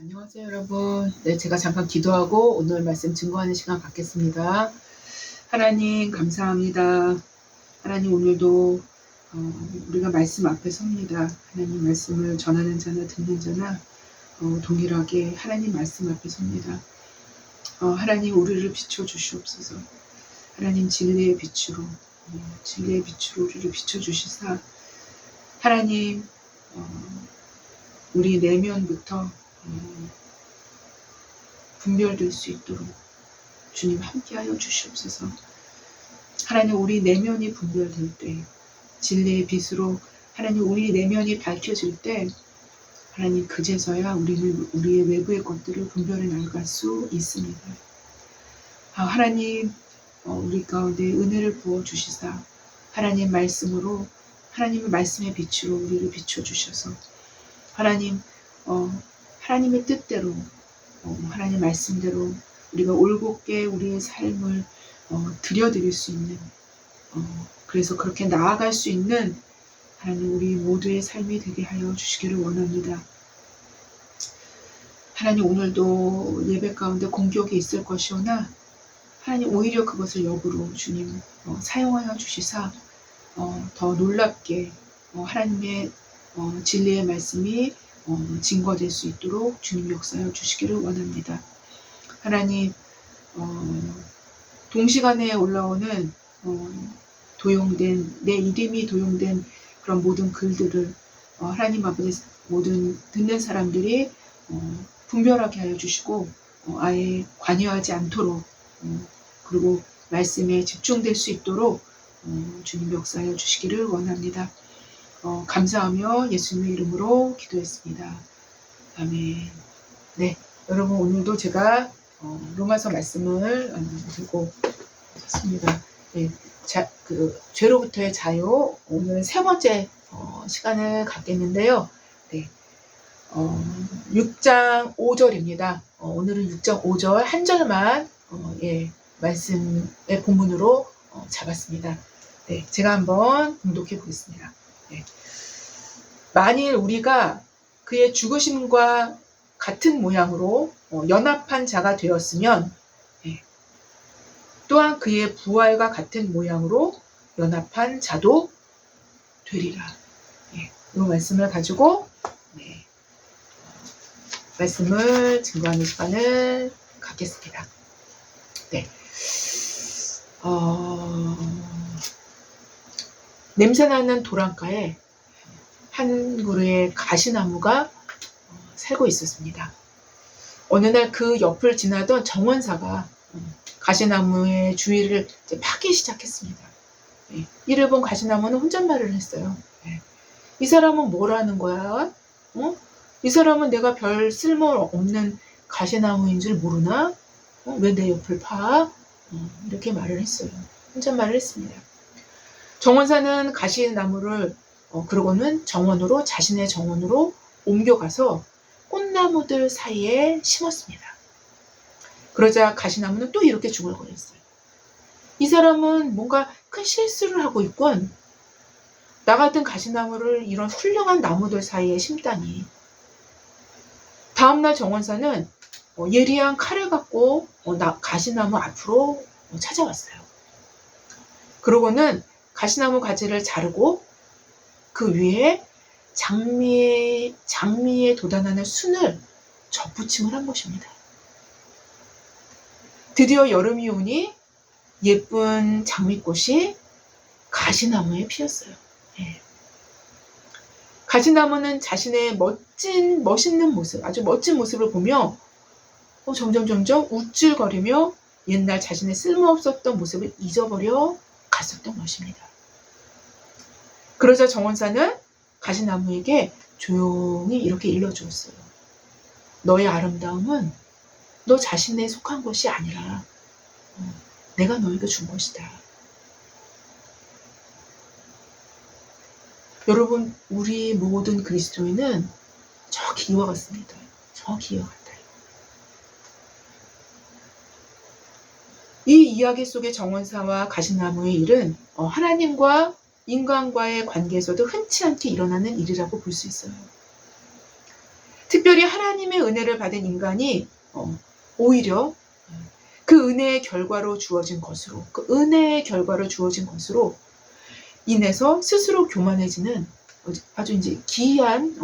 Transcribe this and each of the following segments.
안녕하세요, 여러분. 네, 제가 잠깐 기도하고 오늘 말씀 증거하는 시간 갖겠습니다. 하나님, 감사합니다. 하나님, 오늘도 우리가 말씀 앞에 섭니다. 하나님 말씀을 전하는 자나 듣는 자나 동일하게 하나님 말씀 앞에 섭니다. 하나님, 우리를 비춰주시옵소서. 하나님, 진리의 빛으로 우리를 비춰주시사 하나님, 우리 내면부터 분별될 수 있도록 주님 함께하여 주시옵소서. 하나님, 우리 내면이 분별될 때, 진리의 빛으로 하나님 우리 내면이 밝혀질 때 하나님, 그제서야 우리의 외부의 것들을 분별해 나갈 수 있습니다. 하나님, 우리 가운데 은혜를 부어주시사 하나님 말씀으로, 하나님의 말씀의 빛으로 우리를 비춰주셔서 하나님, 하나님의 뜻대로, 하나님 말씀대로 우리가 올곧게 우리의 삶을 드려드릴 수 있는, 그래서 그렇게 나아갈 수 있는 하나님 우리 모두의 삶이 되게 하여 주시기를 원합니다. 하나님, 오늘도 예배 가운데 공격이 있을 것이오나 하나님 오히려 그것을 역으로 주님 사용하여 주시사 더 놀랍게 하나님의 진리의 말씀이 증거될 수 있도록 주님 역사하여 주시기를 원합니다. 하나님, 동시간에 올라오는 도용된, 내 이름이 도용된 그런 모든 글들을 하나님 아버지 모든 듣는 사람들이 분별하게 하여 주시고 아예 관여하지 않도록 그리고 말씀에 집중될 수 있도록 주님 역사하여 주시기를 원합니다. 감사하며 예수님의 이름으로 기도했습니다. 아멘. 네, 여러분, 오늘도 제가 로마서 말씀을 들고 왔습니다. 네, 죄로부터의 자유, 오늘 세 번째 시간을 갖겠는데요. 네, 6장 5절입니다. 오늘은 6장 5절 한 절만 말씀의 본문으로 잡았습니다. 네, 제가 한번 봉독해 보겠습니다. 네. 만일 우리가 그의 죽으심과 같은 모양으로 연합한 자가 되었으면 또한 그의 부활과 같은 모양으로 연합한 자도 되리라. 이 말씀을 가지고 말씀을 증거하는 시간을 갖겠습니다. 네. 냄새나는 도랑가에 한 그루의 가시나무가 살고 있었습니다. 어느 날 그 옆을 지나던 정원사가 가시나무의 주위를 파기 시작했습니다. 이를 본 가시나무는 혼잣말을 했어요. 이 사람은 뭐라는 거야? 이 사람은 내가 별 쓸모없는 가시나무인 줄 모르나? 왜 내 옆을 파? 이렇게 말을 했어요. 혼잣말을 했습니다. 정원사는 가시나무를 그러고는 자신의 정원으로 옮겨가서 꽃나무들 사이에 심었습니다. 그러자 가시나무는 또 이렇게 중얼거렸어요. 이 사람은 뭔가 큰 실수를 하고 있군. 나 같은 가시나무를 이런 훌륭한 나무들 사이에 심다니. 다음날 정원사는 예리한 칼을 갖고 가시나무 앞으로 찾아왔어요. 그러고는 가시나무 가지를 자르고 그 위에 장미에 돋아나는 순을 접붙임을 한 것입니다. 드디어 여름이 오니 예쁜 장미꽃이 가시나무에 피었어요. 가시나무는 자신의 멋있는 모습, 아주 멋진 모습을 보며 점점 우쭐거리며 옛날 자신의 쓸모없었던 모습을 잊어버려 갔었던 것입니다. 그러자 정원사는 가시나무에게 조용히 이렇게 일러주었어요. 너의 아름다움은 너 자신에 속한 것이 아니라 내가 너에게 준 것이다. 여러분, 우리 모든 그리스도인은 저 기와 같습니다. 저 기와 같아요. 이 이야기 속의 정원사와 가시나무의 일은 하나님과 인간과의 관계에서도 흔치 않게 일어나는 일이라고 볼 수 있어요. 특별히 하나님의 은혜를 받은 인간이 오히려 그 은혜의 결과로 주어진 것으로, 그 은혜의 결과로 주어진 것으로 인해서 스스로 교만해지는 아주 이제 기이한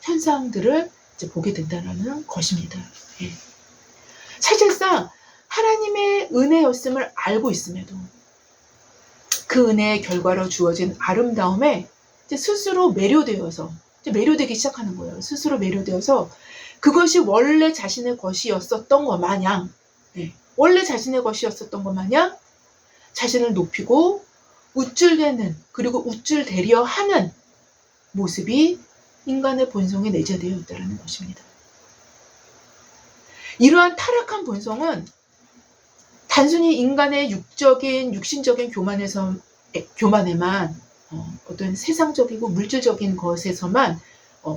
현상들을 이제 보게 된다는 것입니다. 예. 사실상 하나님의 은혜였음을 알고 있음에도 그 은혜의 결과로 주어진 아름다움에 이제 스스로 매료되어서 이제 매료되기 시작하는 거예요. 스스로 매료되어서 그것이 원래 자신의 것이었었던 것 마냥, 원래 자신의 것이었었던 것 마냥 자신을 높이고 우쭐대는, 그리고 우쭐대려 하는 모습이 인간의 본성에 내재되어 있다는 것입니다. 이러한 타락한 본성은 단순히 인간의 육신적인 교만에만 어떤 세상적이고 물질적인 것에서만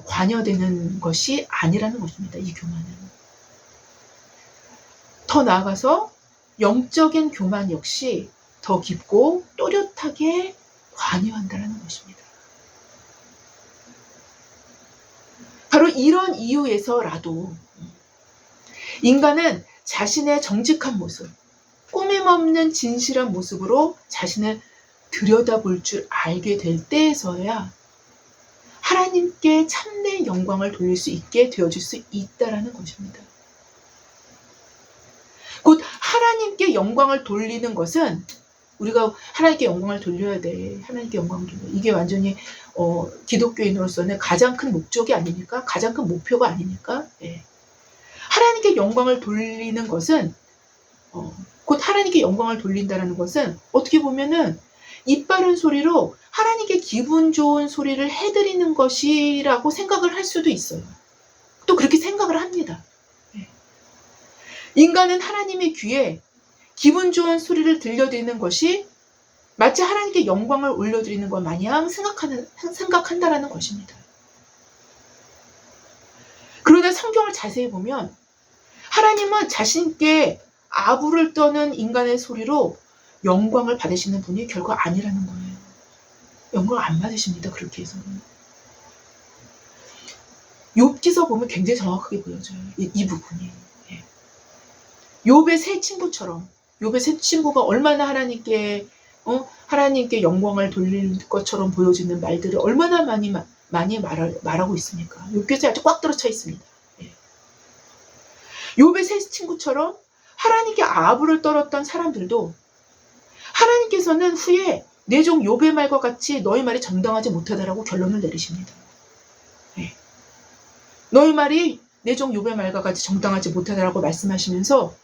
관여되는 것이 아니라는 것입니다. 이 교만은. 더 나아가서 영적인 교만 역시 더 깊고 또렷하게 관여한다는 것입니다. 바로 이런 이유에서라도 인간은 자신의 정직한 모습, 꾸밈없는 진실한 모습으로 자신을 들여다볼 줄 알게 될 때에서야 하나님께 참된 영광을 돌릴 수 있게 되어질 수 있다는 것입니다. 곧 하나님께 영광을 돌리는 것은 우리가 하나님께 영광을 돌려야 돼. 하나님께 영광을 돌려. 이게 완전히 기독교인으로서는 가장 큰 목적이 아닙니까? 가장 큰 목표가 아닙니까? 예. 하나님께 영광을 돌리는 것은 곧 하나님께 영광을 돌린다는 것은 어떻게 보면은 입 바른 소리로 하나님께 기분 좋은 소리를 해드리는 것이라고 생각을 할 수도 있어요. 또 그렇게 생각을 합니다. 예. 인간은 하나님의 귀에 기분 좋은 소리를 들려드리는 것이 마치 하나님께 영광을 올려드리는 것 마냥 생각한다라는 것입니다. 그러나 성경을 자세히 보면 하나님은 자신께 아부를 떠는 인간의 소리로 영광을 받으시는 분이 결코 아니라는 거예요. 영광을 안 받으십니다. 그렇게 해서는. 욥기서 보면 굉장히 정확하게 보여져요. 이 부분이. 예. 욥의 세 친구처럼 욥의 세 친구가 얼마나 하나님께 영광을 돌릴 것처럼 보여지는 말들을 얼마나 많이 말하고 있습니까? 욥기서에 아주 꽉 들어차 있습니다. 예. 욥의 세 친구처럼 하나님께 아부를 떨었던 사람들도 하나님께서는 후에 내 종 욥의 말과 같이 너희 말이 정당하지 못하다라고 결론을 내리십니다. 예. 너희 말이 내 종 욥의 말과 같이 정당하지 못하다라고 말씀하시면서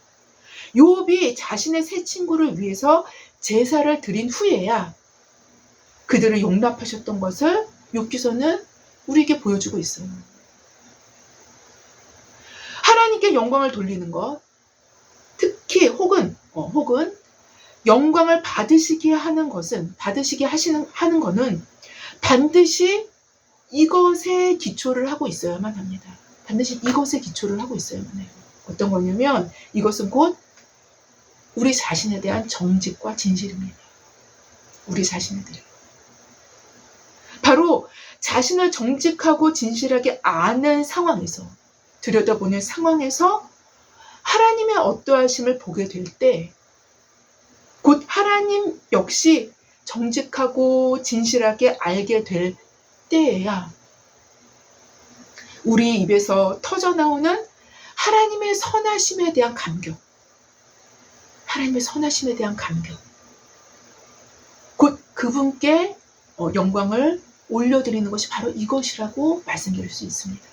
욥이 자신의 세 친구를 위해서 제사를 드린 후에야 그들을 용납하셨던 것을 욥기서는 우리에게 보여주고 있어요. 하나님께 영광을 돌리는 것, 특히 혹은 영광을 받으시게 하는 것은 하는 것은 반드시 이것에 기초를 하고 있어야만 합니다. 반드시 이것에 기초를 하고 있어야만 해요. 어떤 거냐면 이것은 곧 우리 자신에 대한 정직과 진실입니다. 우리 자신에 대해. 바로 자신을 정직하고 진실하게 아는 상황에서, 들여다보는 상황에서 하나님의 어떠하심을 보게 될 때, 곧 하나님 역시 정직하고 진실하게 알게 될 때에야 우리 입에서 터져나오는 하나님의 선하심에 대한 감격, 하나님의 선하심에 대한 감격, 곧 그분께 영광을 올려드리는 것이 바로 이것이라고 말씀드릴 수 있습니다.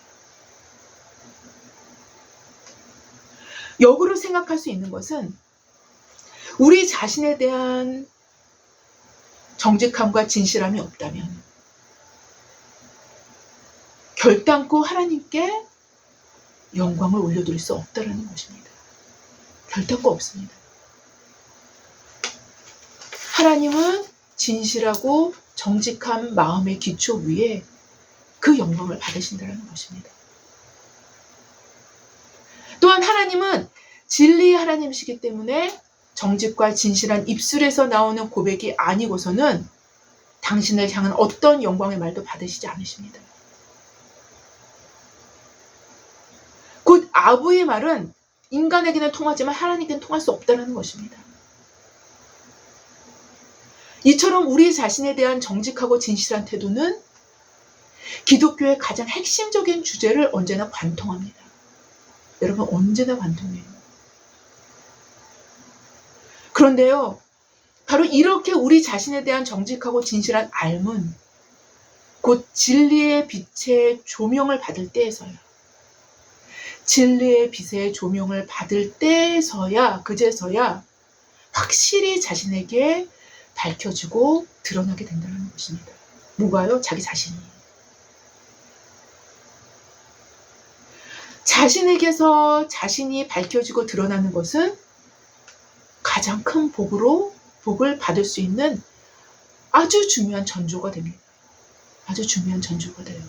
역으로 생각할 수 있는 것은 우리 자신에 대한 정직함과 진실함이 없다면 결단코 하나님께 영광을 올려드릴 수 없다는 것입니다. 결단코 없습니다. 하나님은 진실하고 정직한 마음의 기초 위에 그 영광을 받으신다는 것입니다. 또한 하나님은 진리의 하나님이시기 때문에 정직과 진실한 입술에서 나오는 고백이 아니고서는 당신을 향한 어떤 영광의 말도 받으시지 않으십니다. 아부의 말은 인간에게는 통하지만 하나님께는 통할 수 없다는 것입니다. 이처럼 우리 자신에 대한 정직하고 진실한 태도는 기독교의 가장 핵심적인 주제를 언제나 관통합니다. 여러분, 언제나 관통해요. 그런데요, 바로 이렇게 우리 자신에 대한 정직하고 진실한 알문, 곧 진리의 빛의 조명을 받을 때에서야, 진리의 빛의 조명을 받을 때에서야, 그제서야 확실히 자신에게 밝혀지고 드러나게 된다는 것입니다. 뭐가요? 자기 자신이. 자신에게서 자신이 밝혀지고 드러나는 것은 가장 큰 복을 받을 수 있는 아주 중요한 전조가 됩니다. 아주 중요한 전조가 돼요.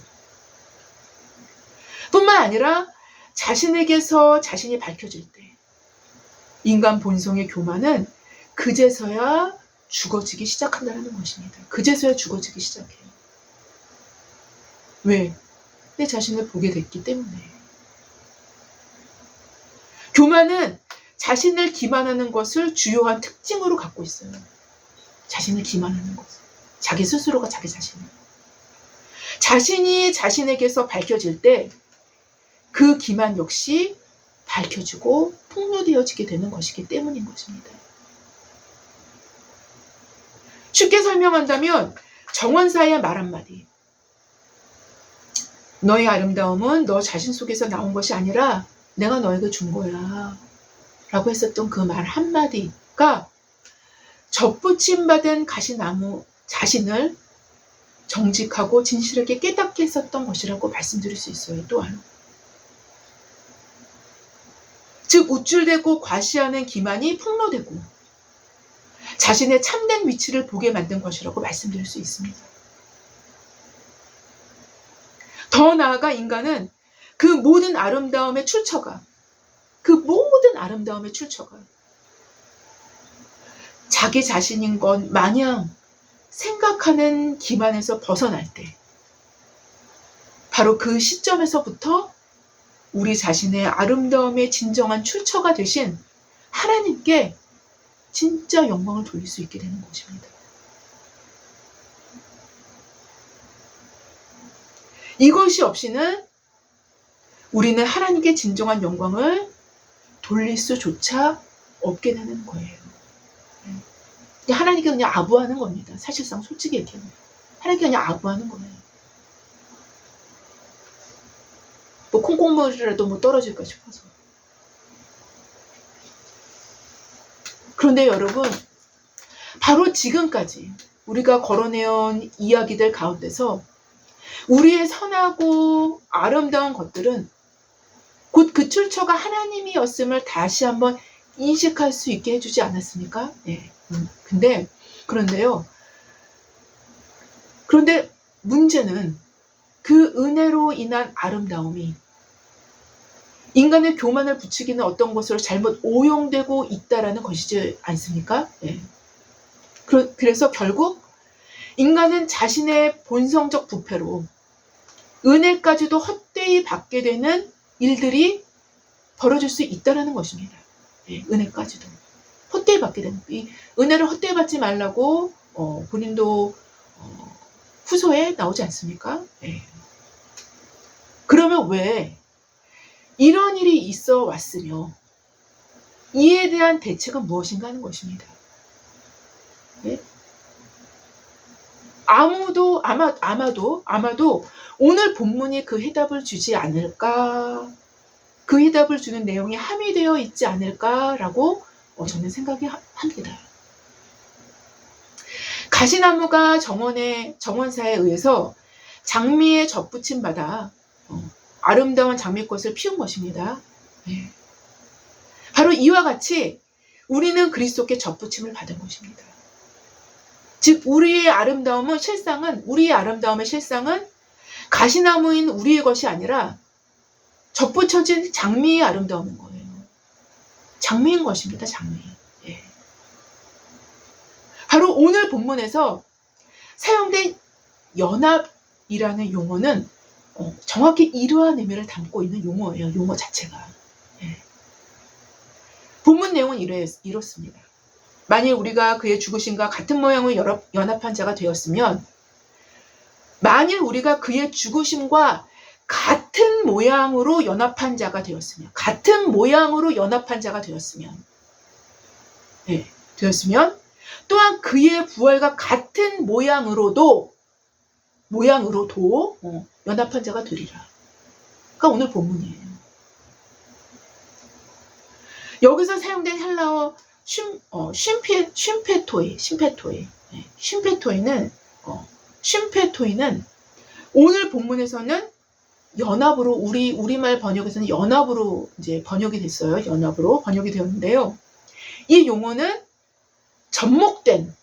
뿐만 아니라 자신에게서 자신이 밝혀질 때 인간 본성의 교만은 그제서야 죽어지기 시작한다는 것입니다. 그제서야 죽어지기 시작해요. 왜? 내 자신을 보게 됐기 때문에. 교만은 자신을 기만하는 것을 주요한 특징으로 갖고 있어요. 자신을 기만하는 것을. 자기 스스로가 자기 자신을. 자신이 자신에게서 밝혀질 때 그 기만 역시 밝혀지고 폭로되어지게 되는 것이기 때문인 것입니다. 쉽게 설명한다면 정원사의 말 한마디. 너의 아름다움은 너 자신 속에서 나온 것이 아니라 내가 너에게 준 거야 라고 했었던 그 말 한마디가 접붙임 받은 가시나무 자신을 정직하고 진실하게 깨닫게 했었던 것이라고 말씀드릴 수 있어요. 또한 즉 우쭐대고 과시하는 기만이 폭로되고 자신의 참된 위치를 보게 만든 것이라고 말씀드릴 수 있습니다. 더 나아가 인간은 그 모든 아름다움의 출처가 자기 자신인 것 마냥 생각하는 기만에서 벗어날 때 바로 그 시점에서부터 우리 자신의 아름다움의 진정한 출처가 되신 하나님께 진짜 영광을 돌릴 수 있게 되는 것입니다. 이것이 없이는 우리는 하나님께 진정한 영광을 돌릴 수조차 없게 되는 거예요. 하나님께 그냥 아부하는 겁니다. 사실상 솔직히 얘기하면 하나님께 그냥 아부하는 거예요. 뭐 콩고물이라도 뭐 떨어질까 싶어서. 그런데 여러분, 바로 지금까지 우리가 걸어내온 이야기들 가운데서 우리의 선하고 아름다운 것들은 곧 그 출처가 하나님이었음을 다시 한번 인식할 수 있게 해주지 않았습니까? 네. 그런데 문제는 그 은혜로 인한 아름다움이 인간의 교만을 부추기는 어떤 것으로 잘못 오용되고 있다라는 것이지 않습니까? 네. 그래서 결국 인간은 자신의 본성적 부패로 은혜까지도 헛되이 받게 되는 일들이 벌어질 수 있다는 것입니다. 네, 은혜까지도 헛되이 받게 되는, 이 은혜를 헛되이 받지 말라고 본인도 후소에 나오지 않습니까? 네. 그러면 왜 이런 일이 있어 왔으며 이에 대한 대책은 무엇인가 하는 것입니다. 네? 아마도 오늘 본문이 그 해답을 주지 않을까, 그 해답을 주는 내용이 함유되어 있지 않을까라고 저는 생각이 합니다. 가시나무가 정원사에 의해서 장미에 접붙임 받아 아름다운 장미꽃을 피운 것입니다. 네. 바로 이와 같이 우리는 그리스도께 접붙임을 받은 것입니다. 즉 우리의 아름다움의 실상은 가시나무인 우리의 것이 아니라 접붙여진 장미의 아름다움인 거예요. 장미인 것입니다. 장미. 예. 바로 오늘 본문에서 사용된 연합이라는 용어는 정확히 이러한 의미를 담고 있는 용어예요. 용어 자체가. 예. 본문 내용은 이렇습니다. 만일 우리가 그의 죽으심과 같은 모양으로 연합한 자가 되었으면, 만일 우리가 그의 죽으심과 같은 모양으로 연합한 자가 되었으면, 같은 모양으로 연합한 자가 되었으면, 예, 또한 그의 부활과 같은 모양으로도 연합한 자가 되리라. 그러니까 오늘 본문이에요. 여기서 사용된 헬라어 쉼페토이는 오늘 본문에서는 연합으로, 우리말 번역에서는 연합으로 이제 번역이 됐어요. 연합으로 번역이 되었는데요. 이 용어는 접목된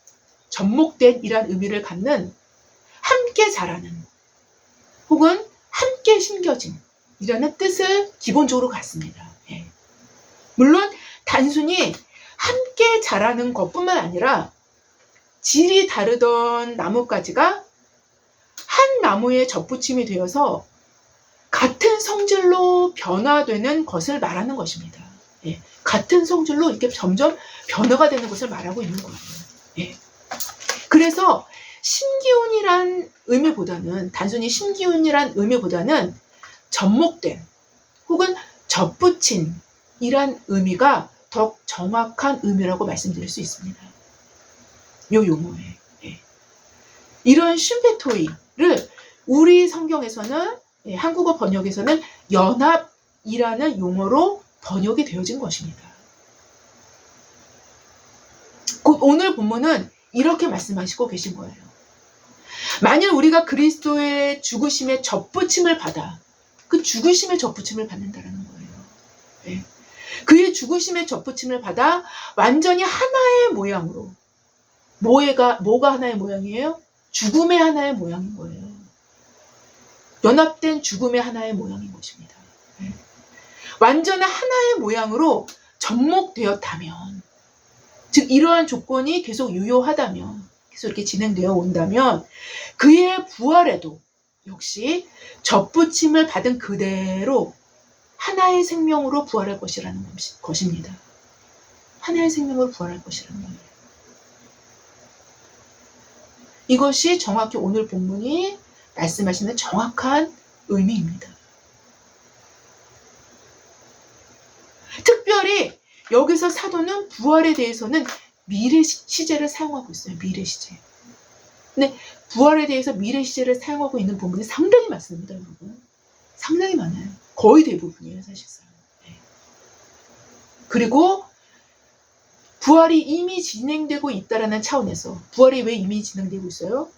이란 의미를 갖는 함께 자라는 혹은 함께 심겨진 이라는 뜻을 기본적으로 갖습니다. 예. 물론 단순히 함께 자라는 것뿐만 아니라 질이 다르던 나뭇가지가 한 나무에 접붙임이 되어서 같은 성질로 변화되는 것을 말하는 것입니다. 예. 같은 성질로 이렇게 점점 변화가 되는 것을 말하고 있는 거예요. 예. 그래서 심기운이란 의미보다는, 단순히 심기운이란 의미보다는 접목된 혹은 접붙인 이란 의미가 더 정확한 의미라고 말씀드릴 수 있습니다. 요 용어에. 예. 이런 쉼페토이를 우리 성경에서는, 예, 한국어 번역에서는 연합이라는 용어로 번역이 되어진 것입니다. 곧 오늘 본문은 이렇게 말씀하시고 계신 거예요. 만일 우리가 그리스도의 죽으심의 접붙임을 받아, 그 죽으심의 접붙임을 받는다라는 거예요. 네. 그의 죽으심의 접붙임을 받아 완전히 하나의 모양으로, 뭐가 하나의 모양이에요? 죽음의 하나의 모양인 거예요. 연합된 죽음의 하나의 모양인 것입니다. 네. 완전한 하나의 모양으로 접목되었다면, 즉 이러한 조건이 계속 유효하다면, 계속 이렇게 진행되어 온다면 그의 부활에도 역시 접붙임을 받은 그대로 하나의 생명으로 부활할 것이라는 것입니다. 하나의 생명으로 부활할 것이라는 거예요. 이것이 정확히 오늘 본문이 말씀하시는 정확한 의미입니다. 특별히 여기서 사도는 부활에 대해서는 미래 시제를 사용하고 있어요. 미래 시제. 근데 부활에 대해서 미래 시제를 사용하고 있는 부분이 상당히 많습니다, 여러분. 상당히 많아요. 거의 대부분이에요, 사실상. 네. 그리고 부활이 이미 진행되고 있다라는 차원에서, 부활이 왜 이미 진행되고 있어요?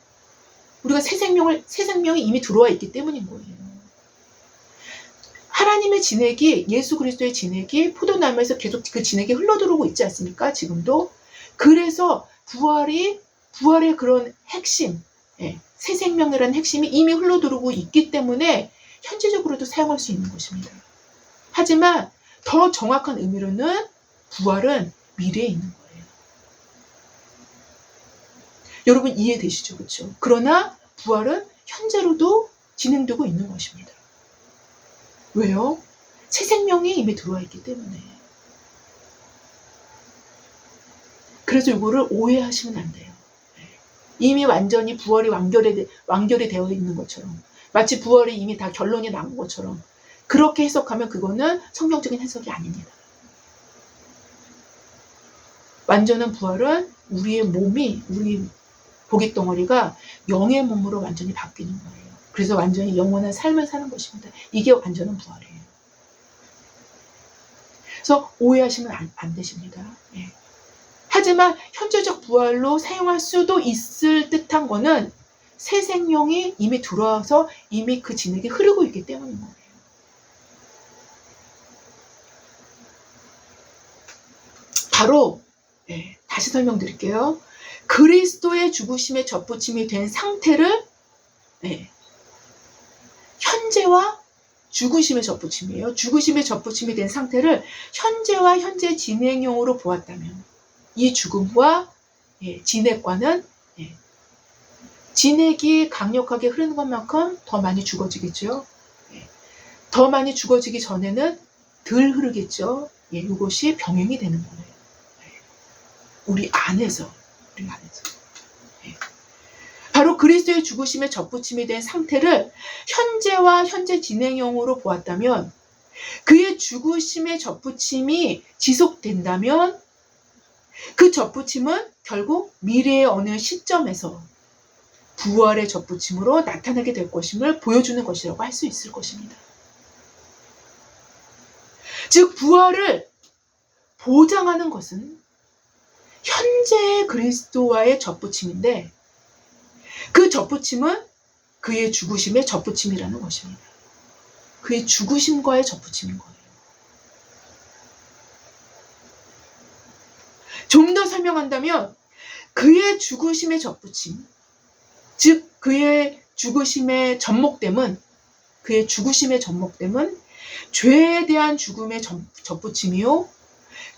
우리가 새 생명이 이미 들어와 있기 때문인 거예요. 하나님의 진액이, 예수 그리스도의 진액이 포도나무에서 계속 그 진액이 흘러들어오고 있지 않습니까? 지금도. 그래서 부활의 그런 핵심, 예, 새 생명이라는 핵심이 이미 흘러들어오고 있기 때문에 현재적으로도 사용할 수 있는 것입니다. 하지만 더 정확한 의미로는 부활은 미래에 있는 거예요. 여러분 이해되시죠? 그렇죠? 그러나 부활은 현재로도 진행되고 있는 것입니다. 왜요? 새 생명이 이미 들어와 있기 때문에. 그래서 이거를 오해하시면 안 돼요. 이미 완전히 부활이 완결이 되어 있는 것처럼, 마치 부활이 이미 다 결론이 난 것처럼 그렇게 해석하면 그거는 성경적인 해석이 아닙니다. 완전한 부활은 우리의 몸이, 우리 보깃덩어리가 영의 몸으로 완전히 바뀌는 거예요. 그래서 완전히 영원한 삶을 사는 것입니다. 이게 완전한 부활이에요. 그래서 오해하시면 안 되십니다. 예. 하지만 현재적 부활로 사용할 수도 있을 듯한 거는 새 생명이 이미 들어와서 이미 그 진액이 흐르고 있기 때문인 거예요. 바로, 예, 다시 설명드릴게요. 그리스도의 죽으심에 접붙임이 된 상태를, 예, 현재와 죽으심의 접붙임이에요. 죽으심의 접붙임이 된 상태를 현재와 현재 진행형으로 보았다면 이 죽음과, 예, 진액과는, 예, 진액이 강력하게 흐르는 것만큼 더 많이 죽어지겠죠. 예, 더 많이 죽어지기 전에는 덜 흐르겠죠. 예, 이것이 병행이 되는 거예요. 예. 우리 안에서. 예. 바로 그리스도의 죽으심에 접붙임이 된 상태를 현재와 현재 진행형으로 보았다면, 그의 죽으심의 접붙임이 지속된다면 그 접붙임은 결국 미래의 어느 시점에서 부활의 접붙임으로 나타나게 될 것임을 보여주는 것이라고 할 수 있을 것입니다. 즉 부활을 보장하는 것은 현재의 그리스도와의 접붙임인데, 그 접붙임은 그의 죽으심의 접붙임이라는 것입니다. 그의 죽으심과의 접붙임인 거예요. 좀 더 설명한다면 그의 죽으심의 접붙임, 즉 그의 죽으심의 접목됨은 죄에 대한 죽음의 접붙임이요,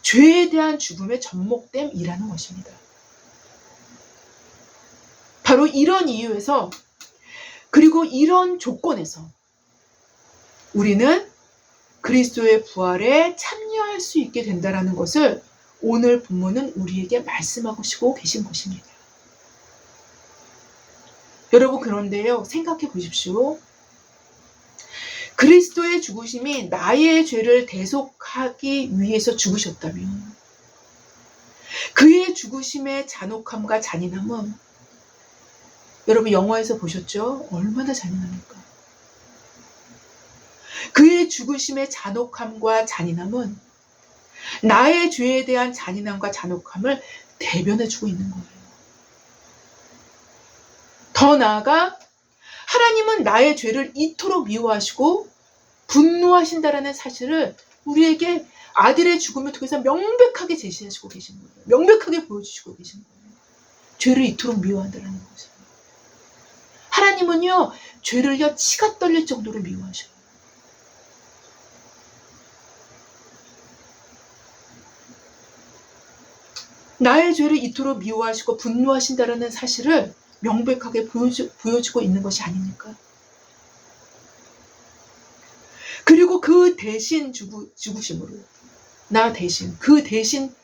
죄에 대한 죽음의 접목됨이라는 것입니다. 바로 이런 이유에서, 그리고 이런 조건에서 우리는 그리스도의 부활에 참여할 수 있게 된다는 것을 오늘 본문은 우리에게 말씀하고 계신 것입니다. 여러분, 그런데요, 생각해 보십시오. 그리스도의 죽으심이 나의 죄를 대속하기 위해서 죽으셨다면, 그의 죽으심의 잔혹함과 잔인함은, 여러분 영화에서 보셨죠? 얼마나 잔인합니까? 그의 죽으심의 잔혹함과 잔인함은 나의 죄에 대한 잔인함과 잔혹함을 대변해주고 있는 거예요. 더 나아가 하나님은 나의 죄를 이토록 미워하시고 분노하신다라는 사실을 우리에게 아들의 죽음을 통해서 명백하게 제시하시고 계신 거예요. 명백하게 보여주시고 계신 거예요. 죄를 이토록 미워한다는 것입니다. 하나님은요, 죄를요, 치가 떨릴 정도로 미워하셔요. 나의 죄를 이토록 미워하시고 분노하신다라는 사실을 명백하게 보여주고 있는 것이 아닙니까? 그리고 그 대신 죽으심으로, 그 대신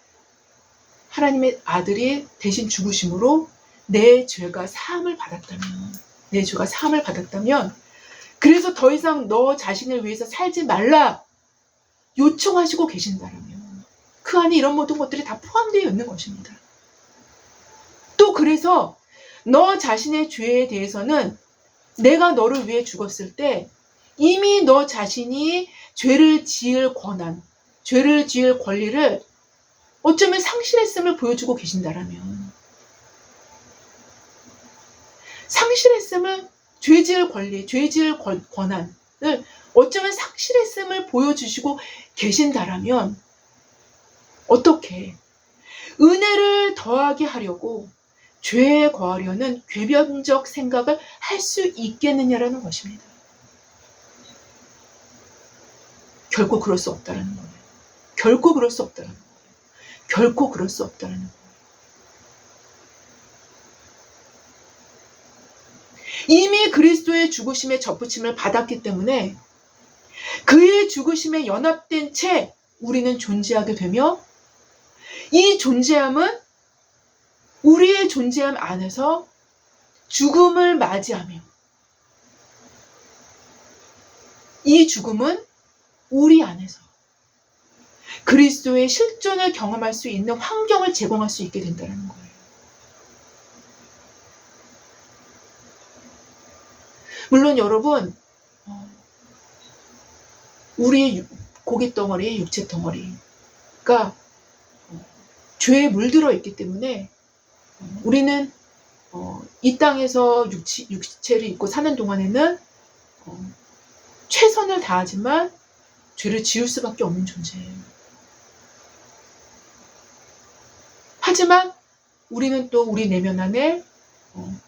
하나님의 아들이 대신 죽으심으로 내 죄가 사함을 받았다면, 그래서 더 이상 너 자신을 위해서 살지 말라 요청하시고 계신다라면, 그 안에 이런 모든 것들이 다 포함되어 있는 것입니다. 또 그래서 너 자신의 죄에 대해서는 내가 너를 위해 죽었을 때 이미 너 자신이 죄를 지을 권리를 어쩌면 상실했음을 보여주고 계신다라면, 죄 지을 권한을 어쩌면 상실했음을 보여주시고 계신다라면, 어떻게 은혜를 더하게 하려고 죄에 거하려는 궤변적 생각을 할 수 있겠느냐라는 것입니다. 결코 그럴 수 없다라는 거예요. 결코 그럴 수 없다라는 거예요. 이미 그리스도의 죽으심의 접붙임을 받았기 때문에 그의 죽으심에 연합된 채 우리는 존재하게 되며, 이 존재함은 우리의 존재함 안에서 죽음을 맞이하며, 이 죽음은 우리 안에서 그리스도의 실존을 경험할 수 있는 환경을 제공할 수 있게 된다는 거예요. 물론 여러분, 우리의 고깃덩어리, 육체덩어리가 죄에 물들어 있기 때문에 우리는 이 땅에서 육체를 입고 사는 동안에는 최선을 다하지만 죄를 지을 수밖에 없는 존재예요. 하지만 우리는 또 우리 내면 안에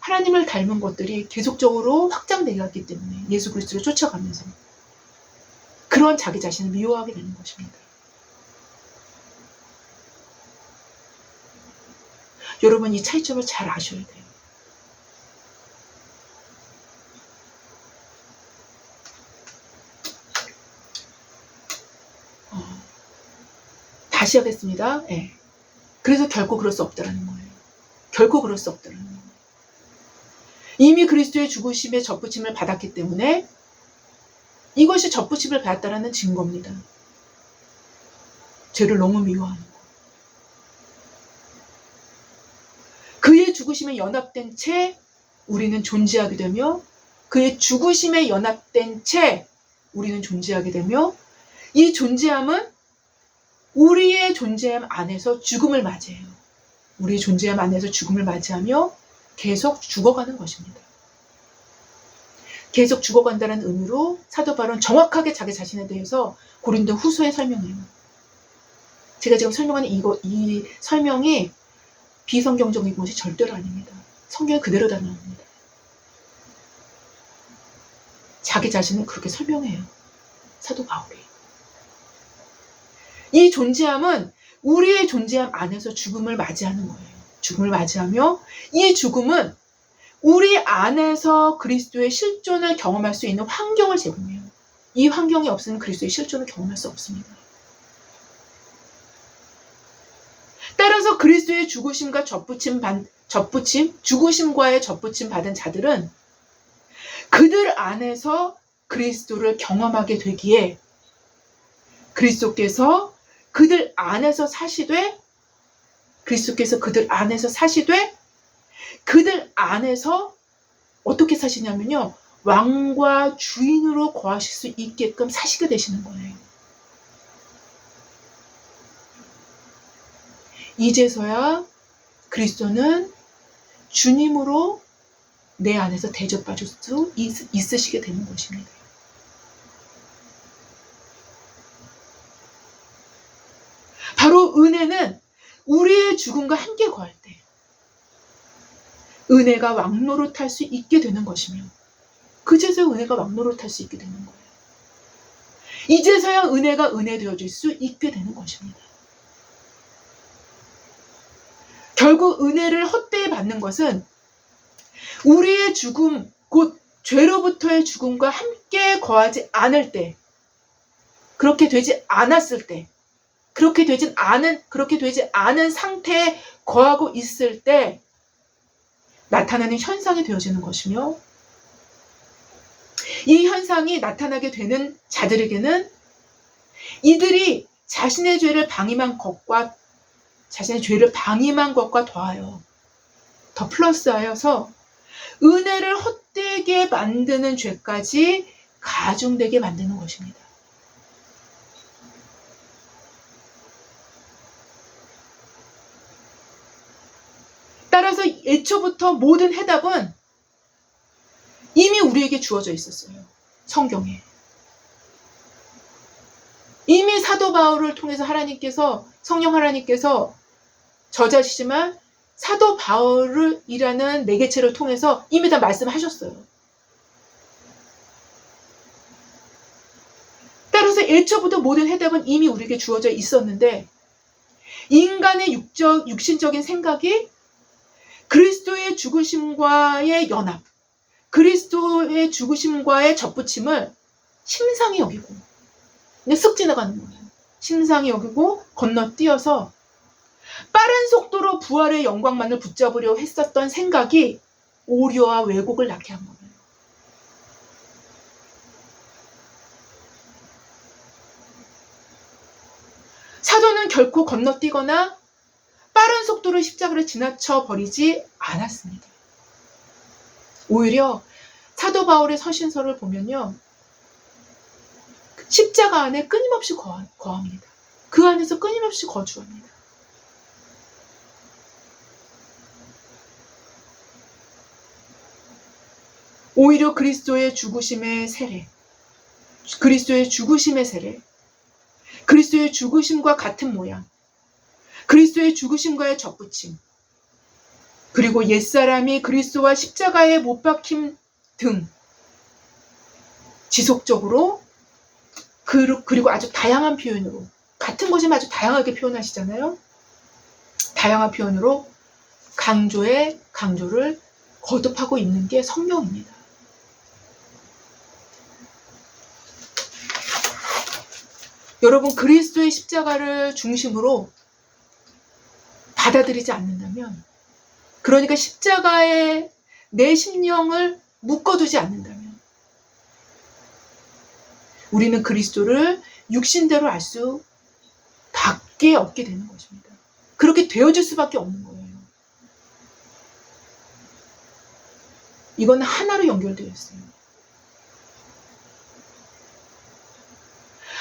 하나님을 닮은 것들이 계속적으로 확장되었기 때문에 예수 그리스도를 쫓아가면서 그런 자기 자신을 미워하게 되는 것입니다. 여러분, 이 차이점을 잘 아셔야 돼요. 다시 하겠습니다. 예. 그래서 결코 그럴 수 없다라는 거예요. 결코 그럴 수 없다라는 거예요. 이미 그리스도의 죽으심에 접붙임을 받았기 때문에 이것이 접붙임을 받았다라는 증거입니다. 죄를 너무 미워하는 거. 그의 죽으심에 연합된 채 우리는 존재하게 되며 그의 죽으심에 연합된 채 우리는 존재하게 되며 이 존재함은 우리의 존재함 안에서 죽음을 맞이해요. 우리의 존재함 안에서 죽음을 맞이하며 계속 죽어가는 것입니다. 계속 죽어간다는 의미로 사도 바울은 정확하게 자기 자신에 대해서 고린도 후서에 설명해요. 제가 지금 설명하는 이 설명이 비성경적인 것이 절대로 아닙니다. 성경이 그대로 다 나옵니다. 자기 자신을 그렇게 설명해요. 사도 바울이. 이 존재함은 우리의 존재함 안에서 죽음을 맞이하는 거예요. 죽음을 맞이하며 이 죽음은 우리 안에서 그리스도의 실존을 경험할 수 있는 환경을 제공해요. 이 환경이 없으면 그리스도의 실존을 경험할 수 없습니다. 따라서 그리스도의 죽으심과 죽으심과의 접붙임 받은 자들은 그들 안에서 그리스도를 경험하게 되기에 그리스도께서 그들 안에서 사시되 그들 안에서 어떻게 사시냐면요. 왕과 주인으로 거하실 수 있게끔 사시게 되시는 거예요. 이제서야 그리스도는 주님으로 내 안에서 대접받을 수 있으시게 되는 것입니다. 바로 은혜는 우리의 죽음과 함께 거할 때 은혜가 왕노릇할 수 있게 되는 것이며 그제서야 은혜가 왕노릇할 수 있게 되는 거예요. 이제서야 은혜가 은혜 되어질 수 있게 되는 것입니다. 결국 은혜를 헛되이 받는 것은 우리의 죽음, 곧 죄로부터의 죽음과 함께 거하지 않을 때, 그렇게 되지 않았을 때, 그렇게 되지 않은 상태에 거하고 있을 때 나타나는 현상이 되어지는 것이며 이 현상이 나타나게 되는 자들에게는 이들이 자신의 죄를 방임한 것과 더하여 더 플러스하여서 은혜를 헛되게 만드는 죄까지 가중되게 만드는 것입니다. 따라서 애초부터 모든 해답은 이미 우리에게 주어져 있었어요. 성경에. 이미 사도 바울을 통해서 성령 하나님께서 저자시지만 사도 바울이라는 매개체를 통해서 이미 다 말씀하셨어요. 따라서 애초부터 모든 해답은 이미 우리에게 주어져 있었는데 인간의 육신적인 생각이 그리스도의 죽으심과의 연합, 그리스도의 죽으심과의 접붙임을 심상히 여기고 그냥 쓱 지나가는 거예요. 심상히 여기고 건너뛰어서 빠른 속도로 부활의 영광만을 붙잡으려 했었던 생각이 오류와 왜곡을 낳게 한 거예요. 사도는 결코 건너뛰거나 빠른 속도로 십자가를 지나쳐 버리지 않았습니다. 오히려 사도 바울의 서신서를 보면요. 십자가 안에 끊임없이 거합니다. 그 안에서 끊임없이 거주합니다. 오히려 그리스도의 죽으심의 세례, 그리스도의 죽으심과 같은 모양, 그리스도의 죽으심과의 접붙임, 그리고 옛사람이 그리스도와 십자가에 못 박힘 등 지속적으로 그리고 아주 다양한 표현으로 같은 것이면 아주 다양하게 표현하시잖아요. 다양한 표현으로 강조를 거듭하고 있는 게 성경입니다. 여러분, 그리스도의 십자가를 중심으로 받아들이지 않는다면, 그러니까 십자가에 내 심령을 묶어두지 않는다면, 우리는 그리스도를 육신대로 알 수밖에 없게 되는 것입니다. 그렇게 되어질 수밖에 없는 거예요. 이건 하나로 연결되어 있어요.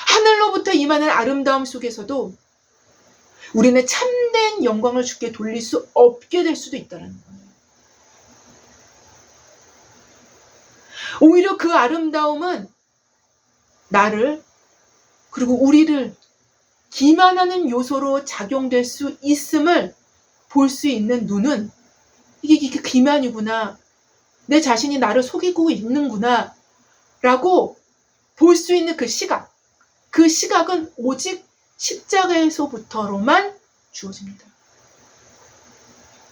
하늘로부터 임하는 아름다움 속에서도 우리는 참된 영광을 주께 돌릴 수 없게 될 수도 있다는 거예요. 오히려 그 아름다움은 나를, 그리고 우리를 기만하는 요소로 작용될 수 있음을 볼 수 있는 눈은, 이게 기만이구나, 내 자신이 나를 속이고 있는구나 라고 볼 수 있는 그 시각, 그 시각은 오직 십자가에서부터로만 주어집니다.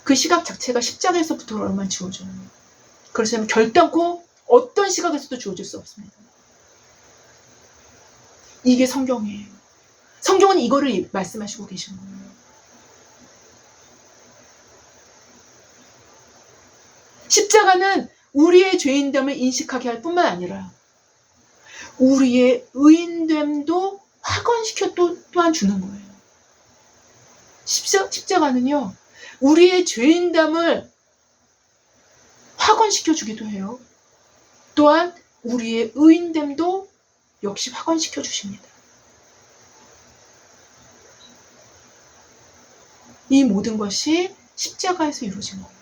그 시각 자체가 십자가에서부터로만 주어져요. 그래서 결단코 어떤 시각에서도 주어질 수 없습니다. 이게 성경이에요. 성경은 이거를 말씀하시고 계시는 거예요. 십자가는 우리의 죄인됨을 인식하게 할 뿐만 아니라 우리의 의인됨도 확언시켜 또한 주는 거예요. 십자가는요, 우리의 죄인됨을 확언시켜 주기도 해요. 또한 우리의 의인됨도 역시 확언시켜 주십니다. 이 모든 것이 십자가에서 이루어진 거예요.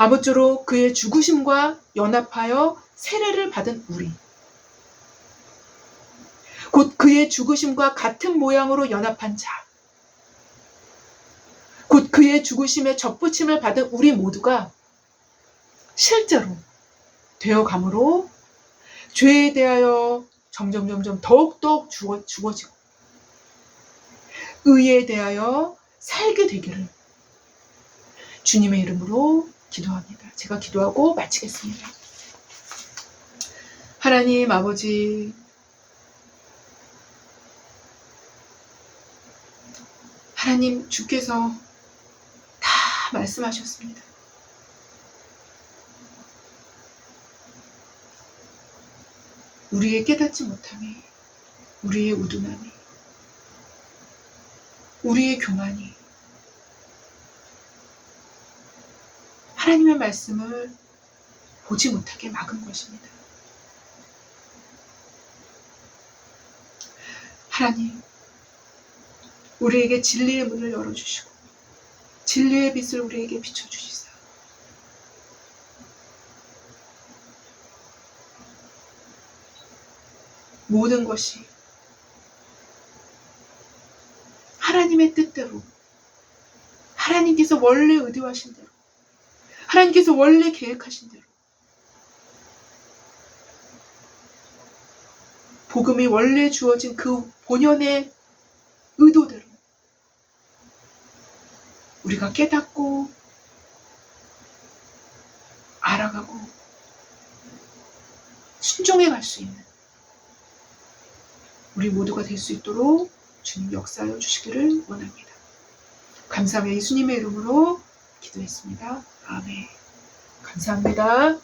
아무쪼록 그의 죽으심과 연합하여 세례를 받은 우리, 곧 그의 죽으심과 같은 모양으로 연합한 자, 곧 그의 죽으심에 접붙임을 받은 우리 모두가 실제로 되어감으로 죄에 대하여 점점 더욱더욱 죽어지고 의에 대하여 살게 되기를 주님의 이름으로 기도합니다. 제가 기도하고 마치겠습니다. 하나님 아버지, 하나님 주께서 다 말씀하셨습니다. 우리의 깨닫지 못함이, 우리의 우둔함이, 우리의 교만이 하나님의 말씀을 보지 못하게 막은 것입니다. 하나님, 우리에게 진리의 문을 열어주시고 진리의 빛을 우리에게 비춰주시사 모든 것이 하나님의 뜻대로, 하나님께서 원래 의도하신 대로, 하나님께서 원래 계획하신 대로, 복음이 원래 주어진 그 본연의 의도대로 우리가 깨닫고 알아가고 순종해 갈 수 있는 우리 모두가 될 수 있도록 주님 역사하여 주시기를 원합니다. 감사하며 예수님의 이름으로 기도했습니다. 아멘. 감사합니다.